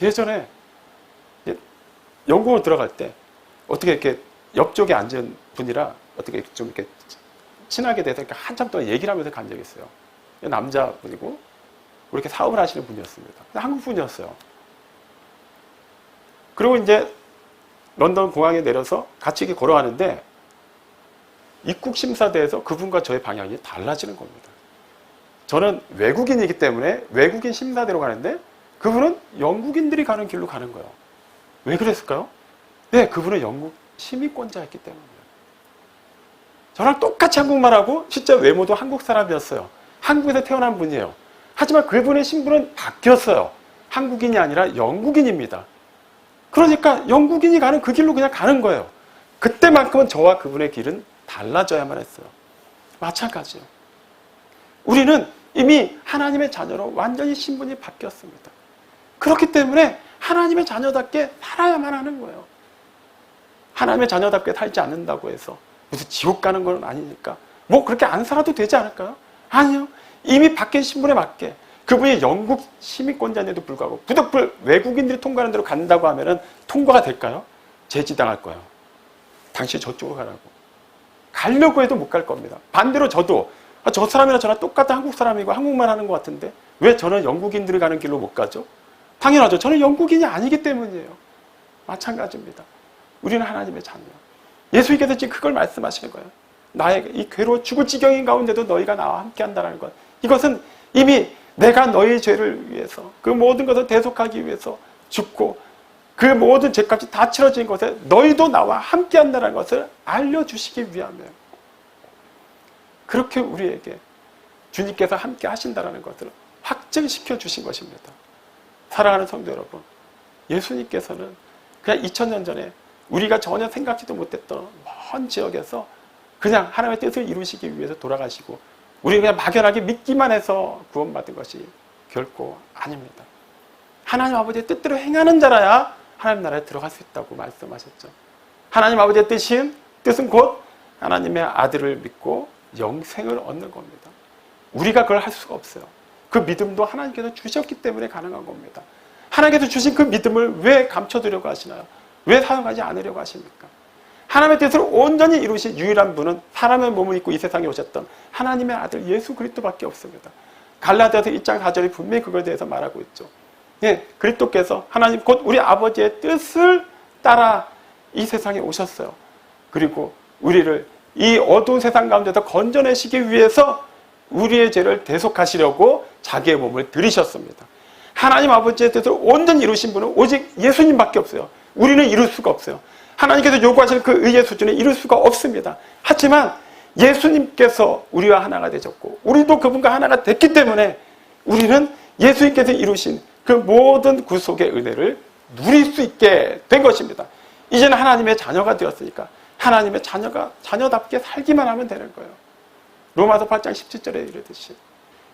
예전에 영국으로 들어갈 때 어떻게 이렇게 옆쪽에 앉은 분이라 어떻게 좀 이렇게 친하게 돼서 한참 동안 얘기를 하면서 간 적이 있어요. 남자분이고 이렇게 사업을 하시는 분이었습니다. 한국 분이었어요. 그리고 이제 런던 공항에 내려서 같이 이렇게 걸어가는데 입국 심사대에서 그분과 저의 방향이 달라지는 겁니다. 저는 외국인이기 때문에 외국인 심사대로 가는데 그분은 영국인들이 가는 길로 가는 거예요. 왜 그랬을까요? 네, 그분은 영국 시민권자였기 때문이에요. 저랑 똑같이 한국말하고 실제 외모도 한국 사람이었어요. 한국에서 태어난 분이에요. 하지만 그분의 신분은 바뀌었어요. 한국인이 아니라 영국인입니다. 그러니까 영국인이 가는 그 길로 그냥 가는 거예요. 그때만큼은 저와 그분의 길은 달라져야만 했어요. 마찬가지예요. 우리는 이미 하나님의 자녀로 완전히 신분이 바뀌었습니다. 그렇기 때문에 하나님의 자녀답게 살아야만 하는 거예요. 하나님의 자녀답게 살지 않는다고 해서 무슨 지옥 가는 건 아니니까 뭐 그렇게 안 살아도 되지 않을까요? 아니요. 이미 바뀐 신분에 맞게 그분이 영국 시민권자인데도 불구하고 부득불 외국인들이 통과하는 대로 간다고 하면은 통과가 될까요? 제지당할 거예요. 당신이 저쪽으로 가라고. 가려고 해도 못 갈 겁니다. 반대로 저도 저 사람이랑 저랑 똑같은 한국 사람이고 한국말 하는 것 같은데 왜 저는 영국인들이 가는 길로 못 가죠? 당연하죠. 저는 영국인이 아니기 때문이에요. 마찬가지입니다. 우리는 하나님의 자녀. 예수님께서 지금 그걸 말씀하시는 거예요. 나의 이 괴로워 죽을 지경인 가운데도 너희가 나와 함께 한다는 것. 이것은 이미 내가 너희 죄를 위해서 그 모든 것을 대속하기 위해서 죽고 그 모든 죄값이 다 치러진 것에 너희도 나와 함께 한다는 것을 알려주시기 위함이에요. 그렇게 우리에게 주님께서 함께 하신다는 것을 확증시켜 주신 것입니다. 사랑하는 성도 여러분, 예수님께서는 그냥 2000년 전에 우리가 전혀 생각지도 못했던 먼 지역에서 그냥 하나님의 뜻을 이루시기 위해서 돌아가시고 우리가 그냥 막연하게 믿기만 해서 구원받은 것이 결코 아닙니다. 하나님 아버지의 뜻대로 행하는 자라야 하나님 나라에 들어갈 수 있다고 말씀하셨죠. 하나님 아버지의 뜻은 곧 하나님의 아들을 믿고 영생을 얻는 겁니다. 우리가 그걸 할 수가 없어요. 그 믿음도 하나님께서 주셨기 때문에 가능한 겁니다. 하나님께서 주신 그 믿음을 왜 감춰두려고 하시나요? 왜 사용하지 않으려고 하십니까? 하나님의 뜻을 온전히 이루신 유일한 분은 사람의 몸을 입고 이 세상에 오셨던 하나님의 아들 예수 그리스도밖에 없습니다. 갈라디아서 2장 4절이 분명히 그거에 대해서 말하고 있죠. 예, 그리스도께서 하나님 곧 우리 아버지의 뜻을 따라 이 세상에 오셨어요. 그리고 우리를 이 어두운 세상 가운데서 건져내시기 위해서 우리의 죄를 대속하시려고 자기의 몸을 들이셨습니다. 하나님 아버지의 뜻을 온전히 이루신 분은 오직 예수님밖에 없어요. 우리는 이룰 수가 없어요. 하나님께서 요구하시는 그 의의 수준을 이룰 수가 없습니다. 하지만 예수님께서 우리와 하나가 되셨고 우리도 그분과 하나가 됐기 때문에 우리는 예수님께서 이루신 그 모든 구속의 은혜를 누릴 수 있게 된 것입니다. 이제는 하나님의 자녀가 되었으니까 하나님의 자녀답게 살기만 하면 되는 거예요. 로마서 8장 17절에 이르듯이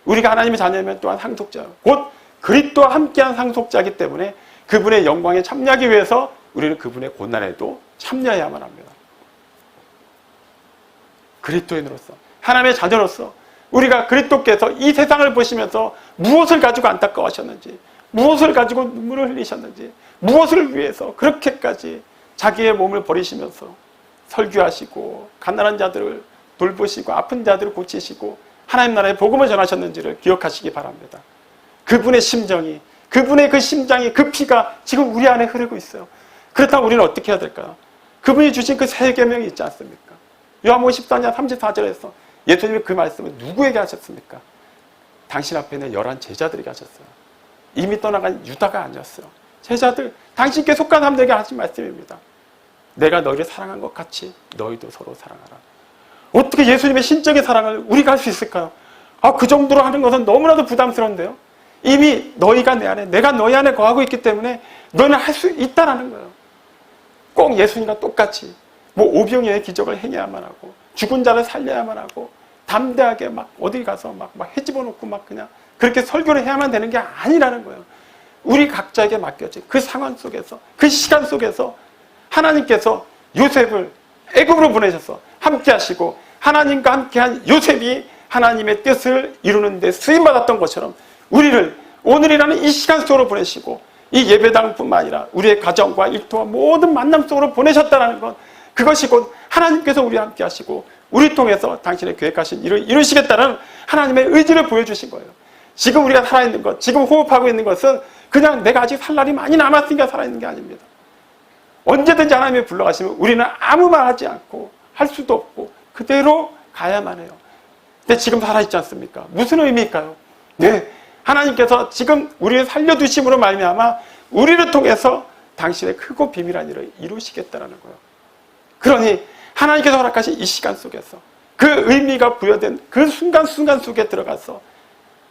우리가 하나님의 자녀면 또한 상속자, 곧 그리스도와 함께한 상속자이기 때문에 그분의 영광에 참여하기 위해서 우리는 그분의 고난에도 참여해야만 합니다. 그리스도인으로서, 하나님의 자녀로서 우리가 그리스도께서 이 세상을 보시면서 무엇을 가지고 안타까워하셨는지, 무엇을 가지고 눈물을 흘리셨는지, 무엇을 위해서 그렇게까지 자기의 몸을 버리시면서 설교하시고 가난한 자들을 돌보시고 아픈 자들을 고치시고 하나님 나라의 복음을 전하셨는지를 기억하시기 바랍니다. 그분의 심정이, 그분의 그 심장이, 그 피가 지금 우리 안에 흐르고 있어요. 그렇다면 우리는 어떻게 해야 될까요? 그분이 주신 그 세 계명이 있지 않습니까? 요한복음 14장 34절에서 예수님이 그 말씀을 누구에게 하셨습니까? 당신 앞에 있는 11 제자들에게 하셨어요. 이미 떠나간 유다가 아니었어요. 제자들, 당신께 속한 사람들에게 하신 말씀입니다. 내가 너희를 사랑한 것 같이 너희도 서로 사랑하라. 어떻게 예수님의 신적인 사랑을 우리가 할 수 있을까요? 그 정도로 하는 것은 너무나도 부담스러운데요. 이미 너희가 내 안에, 내가 너희 안에 거하고 있기 때문에 너희는 할 수 있다라는 거예요. 꼭 예수님과 똑같이 오병이어의 기적을 행해야만 하고 죽은 자를 살려야만 하고 담대하게 막 어디 가서 막 해집어놓고 막 그냥 그렇게 설교를 해야만 되는 게 아니라는 거예요. 우리 각자에게 맡겨진 그 상황 속에서, 그 시간 속에서 하나님께서 요셉을 애굽으로 보내셔서 함께 하시고 하나님과 함께한 요셉이 하나님의 뜻을 이루는 데 쓰임받았던 것처럼 우리를 오늘이라는 이 시간 속으로 보내시고 이 예배당뿐만 아니라 우리의 가정과 일터와 모든 만남 속으로 보내셨다는 것, 그것이 곧 하나님께서 우리와 함께 하시고 우리 통해서 당신의 계획하신 일을 이루시겠다는 하나님의 의지를 보여주신 거예요. 지금 우리가 살아있는 것, 지금 호흡하고 있는 것은 그냥 내가 아직 살 날이 많이 남았으니까 살아있는 게 아닙니다. 언제든지 하나님이 불러가시면 우리는 아무 말 하지 않고 할 수도 없고 그대로 가야만 해요. 근데 지금 살아있지 않습니까? 무슨 의미일까요? 네, 하나님께서 지금 우리를 살려두심으로 말미암아 우리를 통해서 당신의 크고 비밀한 일을 이루시겠다는 거예요. 그러니 하나님께서 허락하신 이 시간 속에서 그 의미가 부여된 그 순간순간 속에 들어가서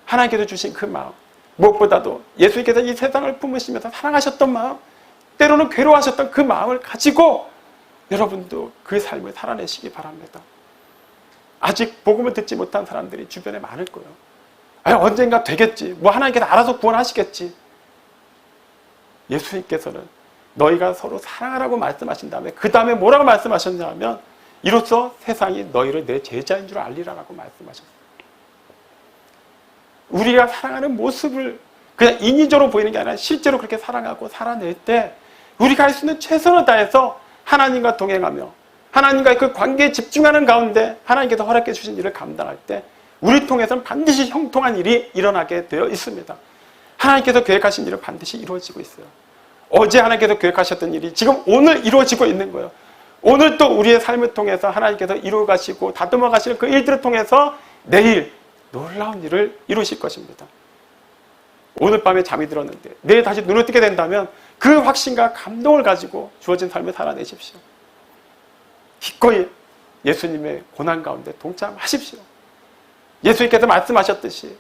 하나님께서 주신 그 마음, 무엇보다도 예수님께서 이 세상을 품으시면서 사랑하셨던 마음, 때로는 괴로워하셨던 그 마음을 가지고 여러분도 그 삶을 살아내시기 바랍니다. 아직 복음을 듣지 못한 사람들이 주변에 많을 거예요. 언젠가 되겠지. 하나님께서 알아서 구원하시겠지. 예수님께서는 너희가 서로 사랑하라고 말씀하신 다음에 그 다음에 뭐라고 말씀하셨냐 하면 이로써 세상이 너희를 내 제자인 줄 알리라라고 말씀하셨어요. 우리가 사랑하는 모습을 그냥 인위적으로 보이는 게 아니라 실제로 그렇게 사랑하고 살아낼 때 우리가 할 수 있는 최선을 다해서 하나님과 동행하며 하나님과의 그 관계에 집중하는 가운데 하나님께서 허락해 주신 일을 감당할 때 우리 통해서는 반드시 형통한 일이 일어나게 되어 있습니다. 하나님께서 계획하신 일은 반드시 이루어지고 있어요. 어제 하나님께서 계획하셨던 일이 지금 오늘 이루어지고 있는 거예요. 오늘 또 우리의 삶을 통해서 하나님께서 이루어 가시고 다듬어 가시는 그 일들을 통해서 내일 놀라운 일을 이루실 것입니다. 오늘 밤에 잠이 들었는데 내일 다시 눈을 뜨게 된다면 그 확신과 감동을 가지고 주어진 삶을 살아내십시오. 기꺼이 예수님의 고난 가운데 동참하십시오. 예수님께서 말씀하셨듯이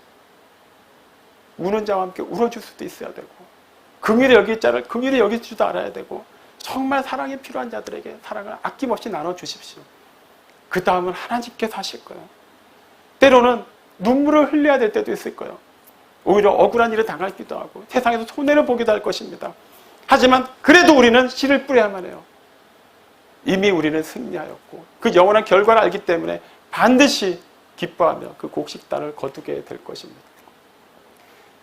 우는 자와 함께 울어줄 수도 있어야 되고 긍휼히 여길 자를 긍휼히 여길 줄도 알아야 되고 정말 사랑이 필요한 자들에게 사랑을 아낌없이 나눠주십시오. 그 다음은 하나님께서 하실 거예요. 때로는 눈물을 흘려야 될 때도 있을 거예요. 오히려 억울한 일을 당하기도 하고 세상에서 손해를 보기도 할 것입니다. 하지만 그래도 우리는 씨를 뿌려야만 해요. 이미 우리는 승리하였고 그 영원한 결과를 알기 때문에 반드시 기뻐하며 그 곡식단을 거두게 될 것입니다.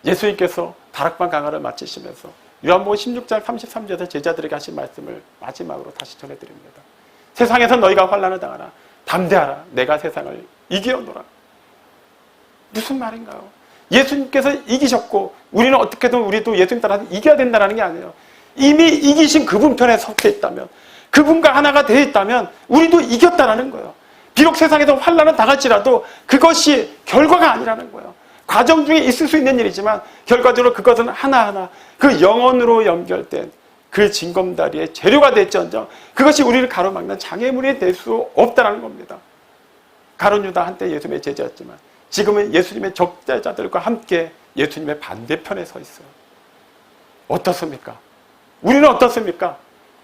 예수님께서 다락방 강화를 마치시면서 요한복음 16장 33절에서 제자들에게 하신 말씀을 마지막으로 다시 전해드립니다. 세상에서 너희가 환난을 당하라. 담대하라. 내가 세상을 이기었노라. 무슨 말인가요? 예수님께서 이기셨고 우리는 어떻게든 우리도 예수님 따라서 이겨야 된다는 게 아니에요. 이미 이기신 그분 편에 속해 있다면, 그분과 하나가 되어 있다면 우리도 이겼다라는 거예요. 비록 세상에서 환난을 당할지라도 그것이 결과가 아니라는 거예요. 과정 중에 있을 수 있는 일이지만 결과적으로 그것은 하나하나 그 영혼으로 연결된 그 징검다리의 재료가 될지언정 그것이 우리를 가로막는 장애물이 될 수 없다는 겁니다. 가룟 유다 한때 예수님의 제자였지만 지금은 예수님의 적대자들과 함께 예수님의 반대편에 서 있어요. 어떻습니까? 우리는 어떻습니까?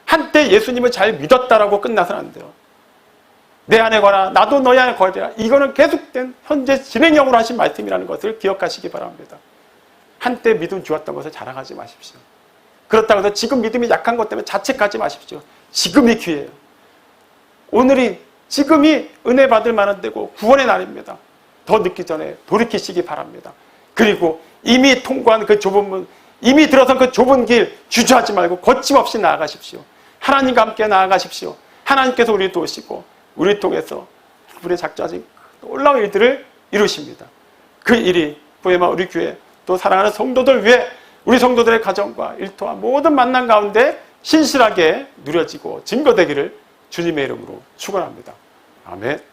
한때 예수님을 잘 믿었다라고 끝나서는 안 돼요. 내 안에 거라 나도 너희 안에 거리라. 이거는 계속된 현재 진행형으로 하신 말씀이라는 것을 기억하시기 바랍니다. 한때 믿음 주었던 것을 자랑하지 마십시오. 그렇다고 해서 지금 믿음이 약한 것 때문에 자책하지 마십시오. 지금이 기회예요. 오늘이 지금이 은혜 받을 만한 때고 구원의 날입니다. 더 늦기 전에 돌이키시기 바랍니다. 그리고 이미 통과한 그 좁은 문, 이미 들어선 그 좁은 길 주저하지 말고 거침없이 나아가십시오. 하나님과 함께 나아가십시오. 하나님께서 우리를 도우시고 우리를 통해서 그분의 작정하신 놀라운 일들을 이루십니다. 그 일이 보혜마 우리 교회 또 사랑하는 성도들 위해 우리 성도들의 가정과 일터와 모든 만남 가운데 신실하게 누려지고 증거되기를 주님의 이름으로 축원합니다. 아멘.